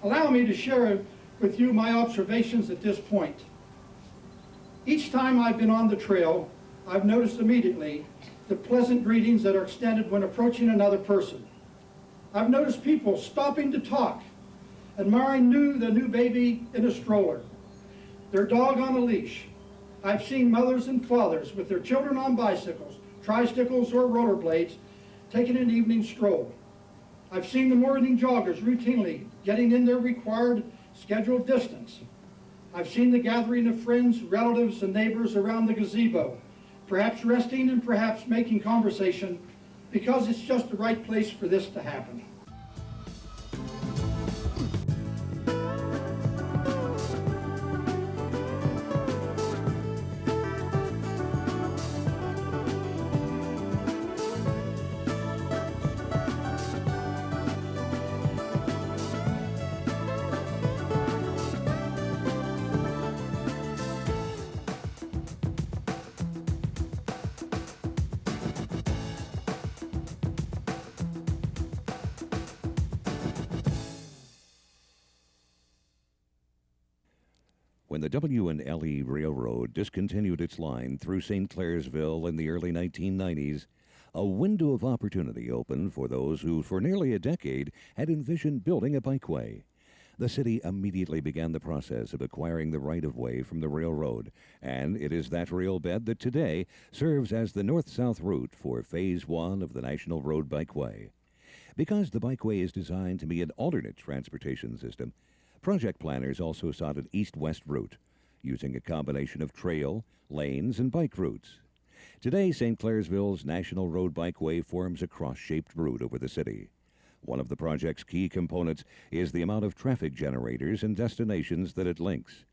Allow me to share with you my observations at this point. Each time I've been on the trail, I've noticed immediately the pleasant greetings that are extended when approaching another person. I've noticed people stopping to talk, admiring the new baby in a stroller, their dog on a leash. I've seen mothers and fathers with their children on bicycles, tricycles, or rollerblades taking an evening stroll. I've seen the morning joggers routinely getting in their required scheduled distance. I've seen the gathering of friends, relatives, and neighbors around the gazebo, perhaps resting and perhaps making conversation, because it's just the right place for this to happen. When the W&LE Railroad discontinued its line through St. Clairsville in the early 1990s, a window of opportunity opened for those who, for nearly a decade, had envisioned building a bikeway. The city immediately began the process of acquiring the right-of-way from the railroad, and it is that rail bed that today serves as the north-south route for Phase 1 of the National Road Bikeway. Because the bikeway is designed to be an alternate transportation system, project planners also sought an east-west route, using a combination of trail, lanes, and bike routes. Today, St. Clairsville's National Road Bikeway forms a cross-shaped route over the city. One of the project's key components is the amount of traffic generators and destinations that it links.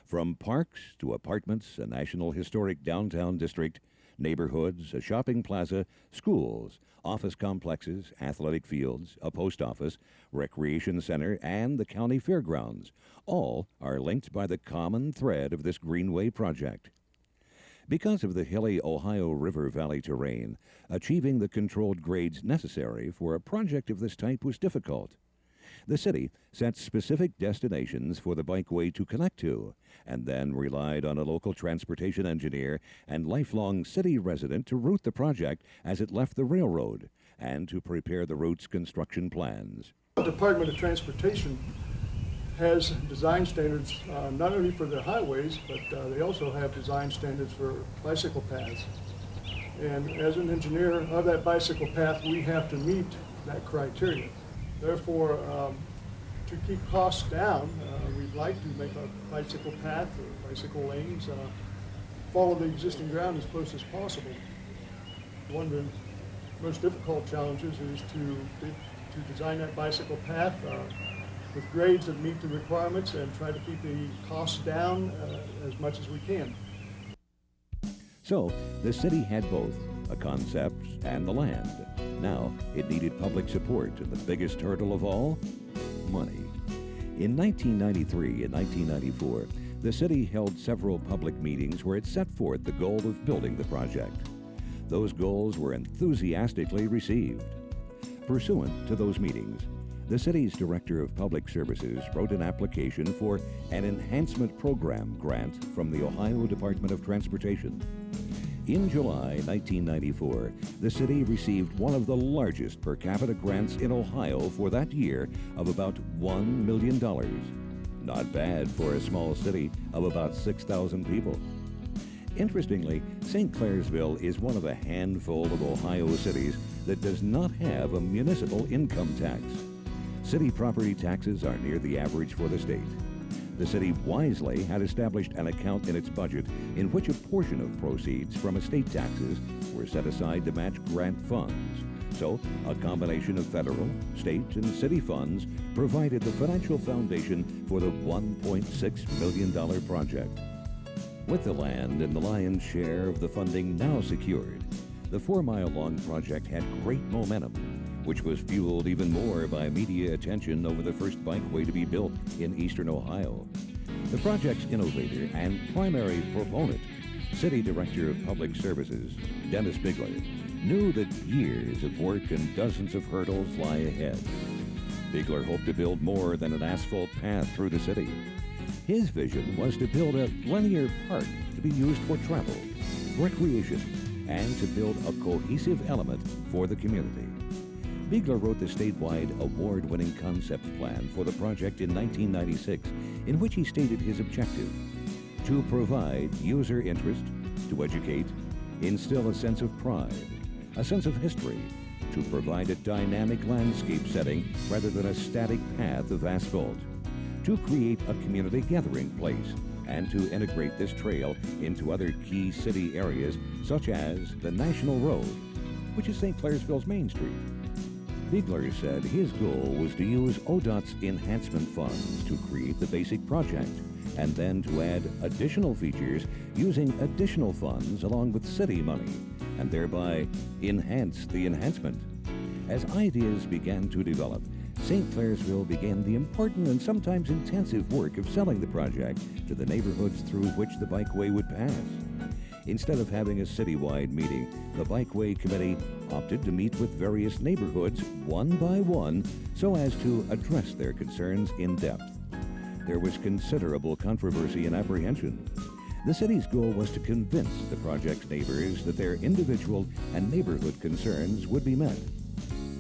From parks to apartments, a National Historic Downtown District, neighborhoods, a shopping plaza, schools, office complexes, athletic fields, a post office, recreation center, and the county fairgrounds, all are linked by the common thread of this Greenway project. Because of the hilly Ohio River Valley terrain, achieving the controlled grades necessary for a project of this type was difficult. The city set specific destinations for the bikeway to connect to, and then relied on a local transportation engineer and lifelong city resident to route the project as it left the railroad and to prepare the route's construction plans. The Department of Transportation has design standards not only for the highways, but they also have design standards for bicycle paths. And as an engineer of that bicycle path, we have to meet that criteria. Therefore, to keep costs down, we'd like to make our bicycle path or bicycle lanes follow the existing ground as close as possible. One of the most difficult challenges is to design that bicycle path with grades that meet the requirements and try to keep the costs down as much as we can. So, the city had both, a concept and the land. Now, it needed public support, and the biggest hurdle of all? Money. In 1993 and 1994, the city held several public meetings where it set forth the goal of building the project. Those goals were enthusiastically received. Pursuant to those meetings, the city's Director of Public Services wrote an application for an Enhancement Program grant from the Ohio Department of Transportation. In July 1994, the city received one of the largest per capita grants in Ohio for that year of about $1 million. Not bad for a small city of about 6,000 people. Interestingly, St. Clairsville is one of a handful of Ohio cities that does not have a municipal income tax. City property taxes are near the average for the state. The city wisely had established an account in its budget in which a portion of proceeds from estate taxes were set aside to match grant funds. So, a combination of federal, state, and city funds provided the financial foundation for the $1.6 million project. With the land and the lion's share of the funding now secured, the 4-mile-long project had great momentum, which was fueled even more by media attention over the first bikeway to be built in eastern Ohio. The project's innovator and primary proponent, City Director of Public Services, Dennis Bigler, knew that years of work and dozens of hurdles lie ahead. Bigler hoped to build more than an asphalt path through the city. His vision was to build a linear park to be used for travel, recreation, and to build a cohesive element for the community. Bigler wrote the statewide award-winning concept plan for the project in 1996, in which he stated his objective: to provide user interest, to educate, instill a sense of pride, a sense of history, to provide a dynamic landscape setting rather than a static path of asphalt, to create a community gathering place, and to integrate this trail into other key city areas such as the National Road, which is St. Clairsville's Main Street. Bigler said his goal was to use ODOT's enhancement funds to create the basic project, and then to add additional features using additional funds along with city money, and thereby enhance the enhancement. As ideas began to develop, St. Clairsville began the important and sometimes intensive work of selling the project to the neighborhoods through which the bikeway would pass. Instead of having a citywide meeting, the Bikeway Committee opted to meet with various neighborhoods one by one so as to address their concerns in depth. There was considerable controversy and apprehension. The city's goal was to convince the project's neighbors that their individual and neighborhood concerns would be met.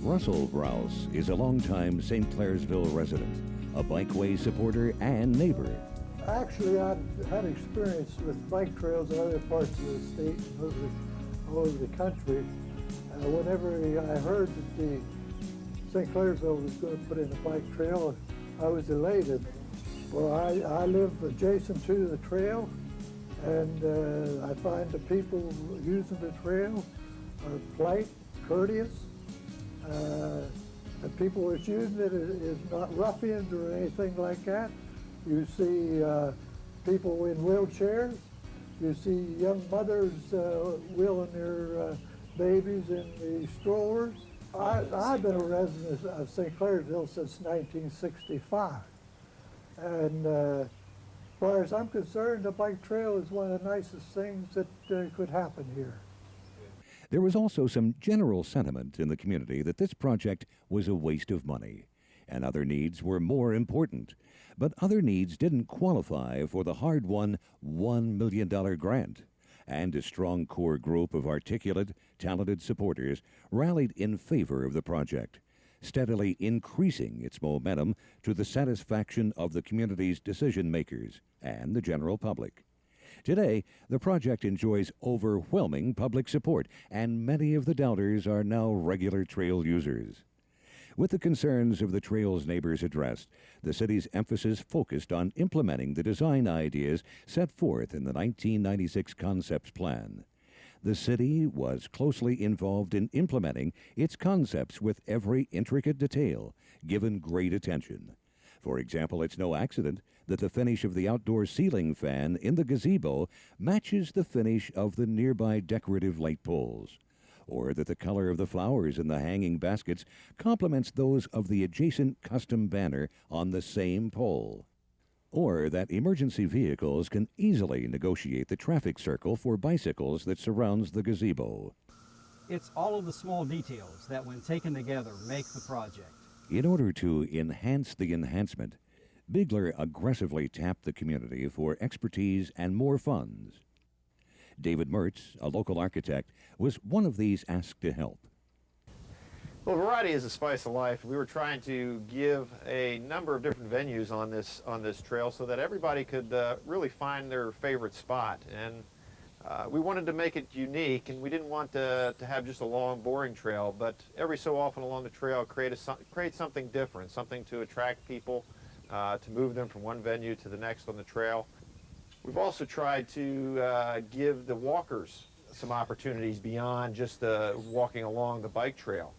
Russell Browse is a longtime St. Clairsville resident, a Bikeway supporter and neighbor. Actually, I've had experience with bike trails in other parts of the state and all over the country. Whenever I heard that the St. Clairsville was going to put in a bike trail, I was elated. Well, I live adjacent to the trail, and I find the people using the trail are polite, courteous, and people that's using it is not ruffians or anything like that. You see people in wheelchairs. You see young mothers wheeling their babies in the strollers. I've been a resident of St. Clairsville since 1965. And as far as I'm concerned, the bike trail is one of the nicest things that could happen here. There was also some general sentiment in the community that this project was a waste of money, and other needs were more important. But other needs didn't qualify for the hard-won $1 million grant, and a strong core group of articulate, talented supporters rallied in favor of the project, steadily increasing its momentum to the satisfaction of the community's decision-makers and the general public. Today, the project enjoys overwhelming public support, and many of the doubters are now regular trail users. With the concerns of the trail's neighbors addressed, the city's emphasis focused on implementing the design ideas set forth in the 1996 Concepts Plan. The city was closely involved in implementing its concepts with every intricate detail, given great attention. For example, it's no accident that the finish of the outdoor ceiling fan in the gazebo matches the finish of the nearby decorative light poles, or that the color of the flowers in the hanging baskets complements those of the adjacent custom banner on the same pole, or that emergency vehicles can easily negotiate the traffic circle for bicycles that surrounds the gazebo. It's all of the small details that, when taken together, make the project. In order to enhance the enhancement, Bigler aggressively tapped the community for expertise and more funds. David Mertz, a local architect, was one of these asked to help. Well, variety is the spice of life. We were trying to give a number of different venues on this trail so that everybody could really find their favorite spot. And we wanted to make it unique, and we didn't want to have just a long, boring trail, but every so often along the trail create something different, something to attract people, to move them from one venue to the next on the trail. We've also tried to give the walkers some opportunities beyond just walking along the bike trail.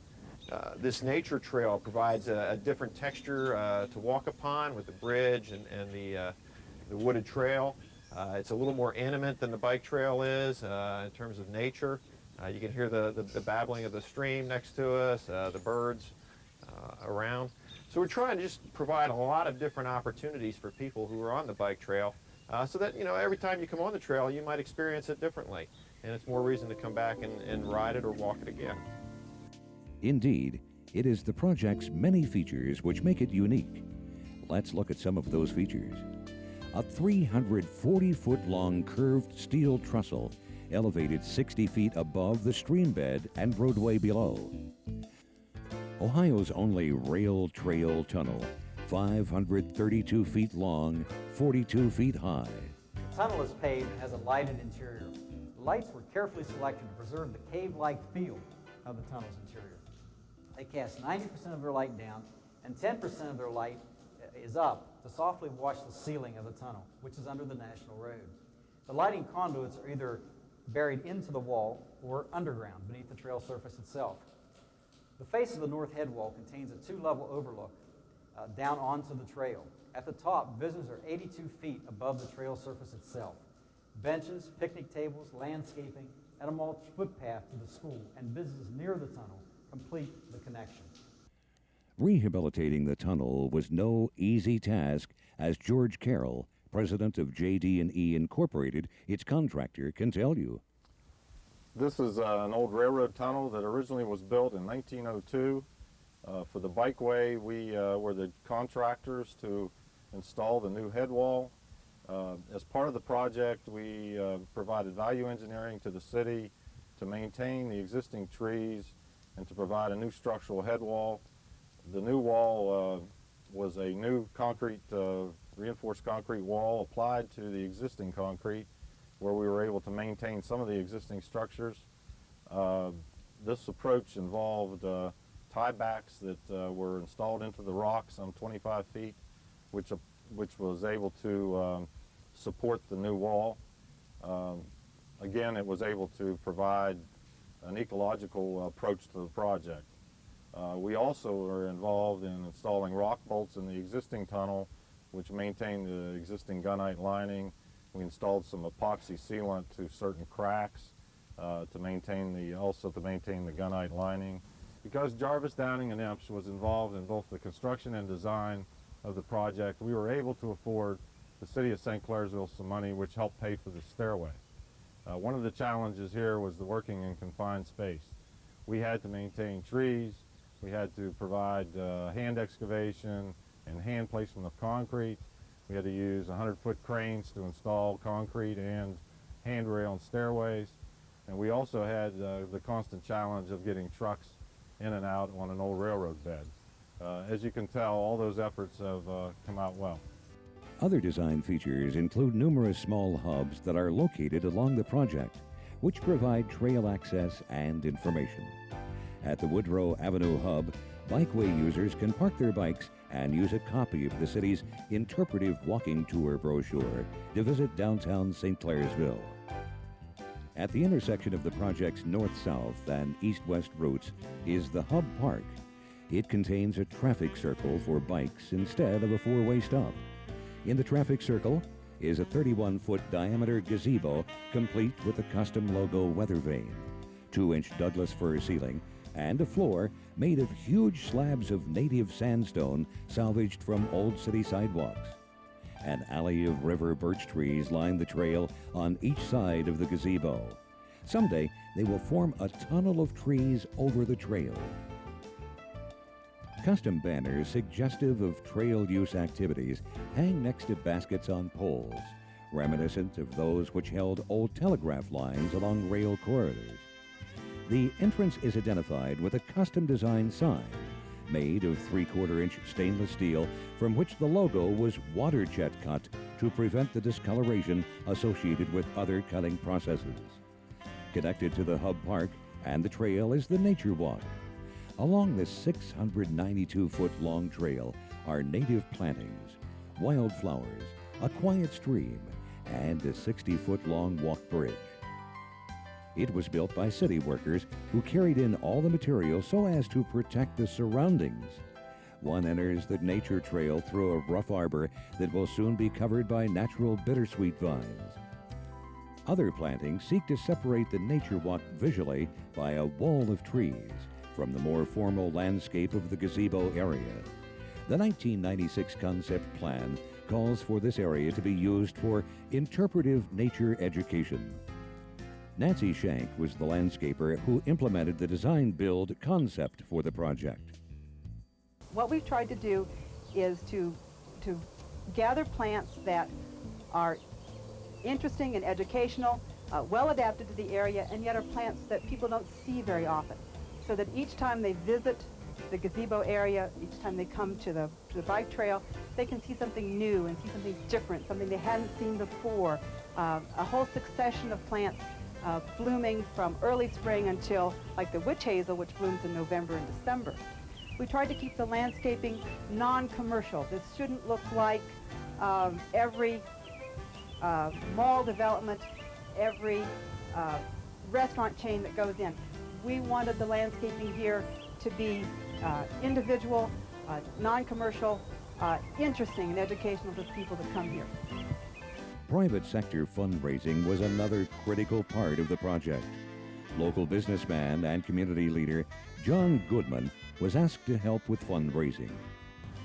This nature trail provides a different texture to walk upon with the bridge and the wooded trail. It's a little more intimate than the bike trail is in terms of nature. You can hear the babbling of the stream next to us, the birds around. So we're trying to just provide a lot of different opportunities for people who are on the bike trail so that, you know, every time you come on the trail, you might experience it differently. And it's more reason to come back and ride it or walk it again. Indeed, It is the project's many features which make it unique. Let's look at some of those features. A 340-foot-long curved steel trestle elevated 60 feet above the stream bed and roadway below. Ohio's only rail trail tunnel, 532 feet long, 42 feet high. The tunnel is paved and has a lighted interior. The lights were carefully selected to preserve the cave-like feel of the tunnel's interior. They cast 90% of their light down, and 10% of their light is up to softly wash the ceiling of the tunnel, which is under the National Road. The lighting conduits are either buried into the wall or underground beneath the trail surface itself. The face of the north head wall contains a two-level overlook down onto the trail. At the top, visitors are 82 feet above the trail surface itself. Benches, picnic tables, landscaping, and a mulch footpath to the school and visitors near the tunnel complete the connection. Rehabilitating the tunnel was no easy task, as George Carroll, president of JD&E Incorporated, its contractor, can tell you. This is an old railroad tunnel that originally was built in 1902. For the bikeway, we were the contractors to install the new head wall. As part of the project, we provided value engineering to the city to maintain the existing trees and to provide a new structural head wall. The new wall was a new concrete, reinforced concrete wall applied to the existing concrete, where we were able to maintain some of the existing structures. This approach involved tiebacks that were installed into the rock some 25 feet, which was able to support the new wall. Again, it was able to provide an ecological approach to the project. We also are involved in installing rock bolts in the existing tunnel, which maintain the existing gunite lining. We installed some epoxy sealant to certain cracks to maintain the gunite lining. Because Jarvis, Downing, and Empsch was involved in both the construction and design of the project, we were able to afford the city of St. Clairsville some money, which helped pay for the stairway. One of the challenges here was the working in confined space. We had to maintain trees, we had to provide hand excavation and hand placement of concrete. We had to use 100-foot cranes to install concrete and handrail and stairways. And we also had the constant challenge of getting trucks in and out on an old railroad bed. As you can tell, all those efforts have come out well. Other design features include numerous small hubs that are located along the project, which provide trail access and information. At the Woodrow Avenue Hub, bikeway users can park their bikes and use a copy of the city's interpretive walking tour brochure to visit downtown St. Clairsville. At the intersection of the project's north-south and east-west routes is the Hub Park. It contains a traffic circle for bikes instead of a four-way stop. In the traffic circle is a 31-foot diameter gazebo complete with a custom logo weather vane, 2-inch Douglas fir ceiling, and a floor made of huge slabs of native sandstone salvaged from old city sidewalks. An alley of river birch trees line the trail on each side of the gazebo. Someday, they will form a tunnel of trees over the trail. Custom banners suggestive of trail use activities hang next to baskets on poles, reminiscent of those which held old telegraph lines along rail corridors. The entrance is identified with a custom-designed sign made of 3/4-inch stainless steel from which the logo was water jet cut to prevent the discoloration associated with other cutting processes. Connected to the Hub Park and the trail is the Nature Walk. Along this 692-foot-long trail are native plantings, wildflowers, a quiet stream, and a 60-foot-long walk bridge. It was built by city workers who carried in all the material so as to protect the surroundings. One enters the nature trail through a rough arbor that will soon be covered by natural bittersweet vines. Other plantings seek to separate the nature walk visually by a wall of trees from the more formal landscape of the gazebo area. The 1996 concept plan calls for this area to be used for interpretive nature education. Nancy Shank was the landscaper who implemented the design-build concept for the project. what we've tried to do is to gather plants that are interesting and educational, well adapted to the area, and yet are plants that people don't see very often. So that each time they visit the gazebo area, each time they come to the bike trail, they can see something new and see something different, something they hadn't seen before. A whole succession of plants blooming from early spring until, like the witch hazel, which blooms in November and December. We tried to keep the landscaping non-commercial. This shouldn't look like every mall development, every restaurant chain that goes in. We wanted the landscaping here to be individual, non-commercial, interesting and educational to the people that come here. Private sector fundraising was another critical part of the project. Local businessman and community leader John Goodman was asked to help with fundraising.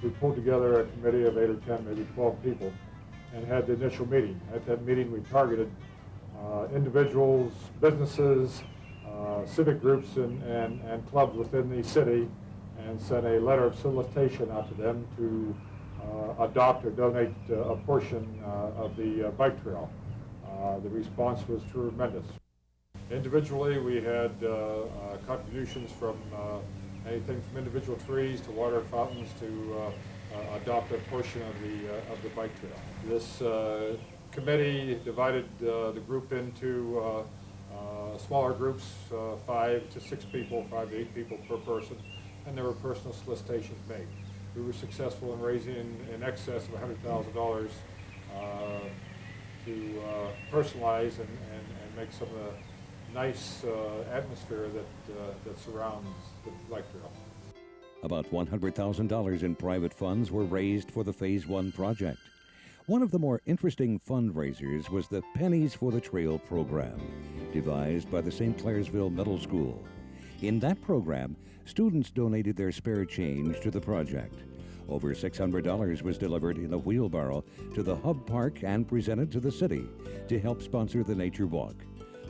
We pulled together a committee of 8 or 10, maybe 12 people, and had the initial meeting. At that meeting, we targeted individuals, businesses, civic groups, and clubs within the city, and sent a letter of solicitation out to them to adopt or donate a portion of the bike trail. The response was tremendous. Individually, we had contributions from anything from individual trees to water fountains to adopt a portion of the bike trail. This committee divided the group into smaller groups, 5 to 6 people, 5 to 8 people per person, and there were personal solicitations made. We were successful in raising in excess of $100,000 to personalize and make some of the nice atmosphere that surrounds the bike trail. About $100,000 in private funds were raised for the Phase 1 project. One of the more interesting fundraisers was the Pennies for the Trail program, devised by the St. Clairsville Middle School. In that program, students donated their spare change to the project. Over $600 was delivered in a wheelbarrow to the Hub Park and presented to the city to help sponsor the nature walk.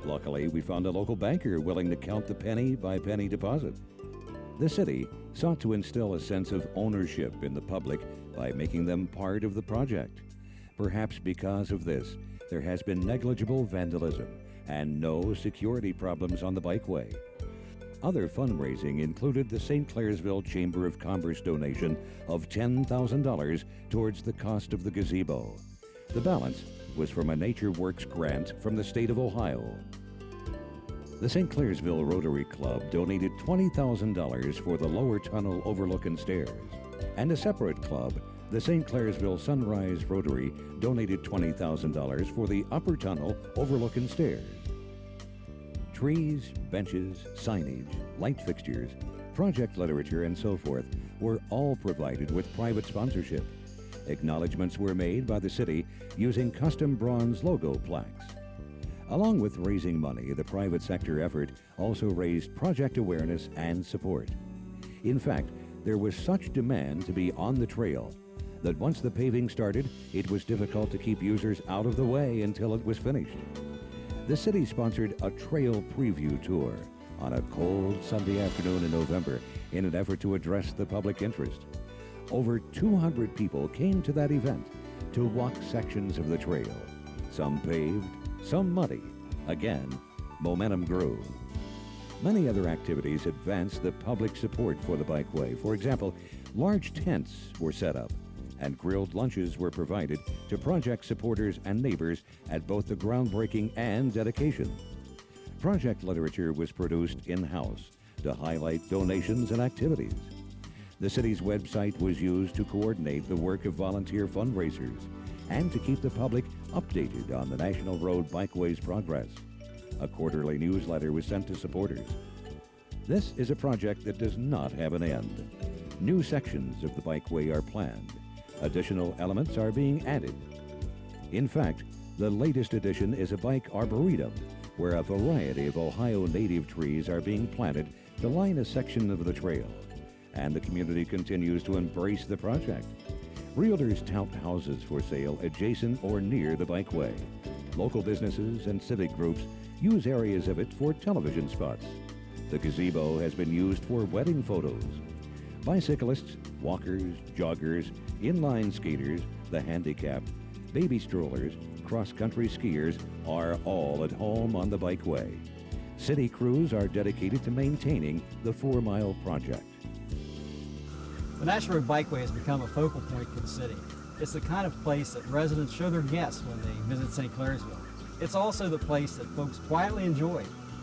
Luckily, we found a local banker willing to count the penny-by-penny deposit. The city sought to instill a sense of ownership in the public by making them part of the project. Perhaps because of this, there has been negligible vandalism and no security problems on the bikeway. Other fundraising included the St. Clairsville Chamber of Commerce donation of $10,000 towards the cost of the gazebo. The balance was from a Nature Works grant from the state of Ohio. The St. Clairsville Rotary Club donated $20,000 for the lower tunnel overlooking stairs, and a separate club, the St. Clairsville Sunrise Rotary, donated $20,000 for the upper tunnel overlooking stairs. Trees, benches, signage, light fixtures, project literature, and so forth were all provided with private sponsorship. Acknowledgments were made by the city using custom bronze logo plaques. Along with raising money, the private sector effort also raised project awareness and support. In fact, there was such demand to be on the trail that once the paving started, it was difficult to keep users out of the way until it was finished. The city sponsored a trail preview tour on a cold Sunday afternoon in November in an effort to address the public interest. Over 200 people came to that event to walk sections of the trail, some paved, some muddy. Again, momentum grew. Many other activities advanced the public support for the bikeway. For example, large tents were set up and grilled lunches were provided to project supporters and neighbors at both the groundbreaking and dedication. Project literature was produced in-house to highlight donations and activities. The city's website was used to coordinate the work of volunteer fundraisers and to keep the public updated on the National Road Bikeway's progress. A quarterly newsletter was sent to supporters. This is a project that does not have an end. New sections of the bikeway are planned. Additional elements are being added. In fact, the latest addition is a bike arboretum, where a variety of Ohio native trees are being planted to line a section of the trail. And the community continues to embrace the project. Realtors tout houses for sale adjacent or near the bikeway. Local businesses and civic groups use areas of it for television spots. The gazebo has been used for wedding photos. Bicyclists Walkers, joggers, inline skaters, the handicapped, baby strollers, cross-country skiers are all at home on the Bikeway. City crews are dedicated to maintaining the 4-mile project. The National Road Bikeway has become a focal point for the city. It's the kind of place that residents show their guests when they visit St. Clairsville. It's also the place that folks quietly enjoy,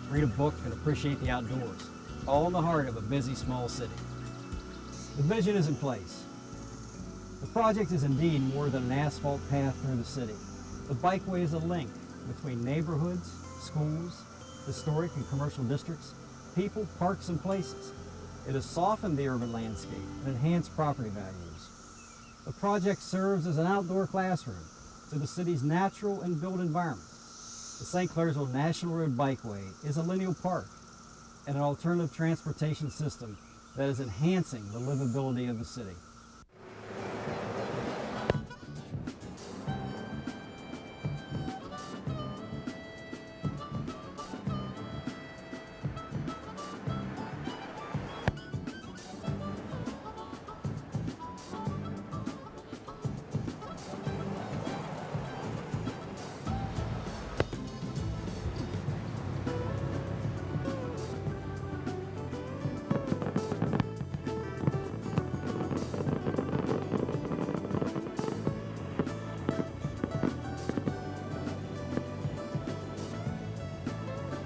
read a book, and appreciate the outdoors, all in the heart of a busy small city. The vision is in place. The project is indeed more than an asphalt path through the city. The Bikeway is a link between neighborhoods, schools, historic and commercial districts, people, parks, and places. It has softened the urban landscape and enhanced property values. The project serves as an outdoor classroom to the city's natural and built environment. The St. Clairsville National Road Bikeway is a lineal park and an alternative transportation system that is enhancing the livability of the city.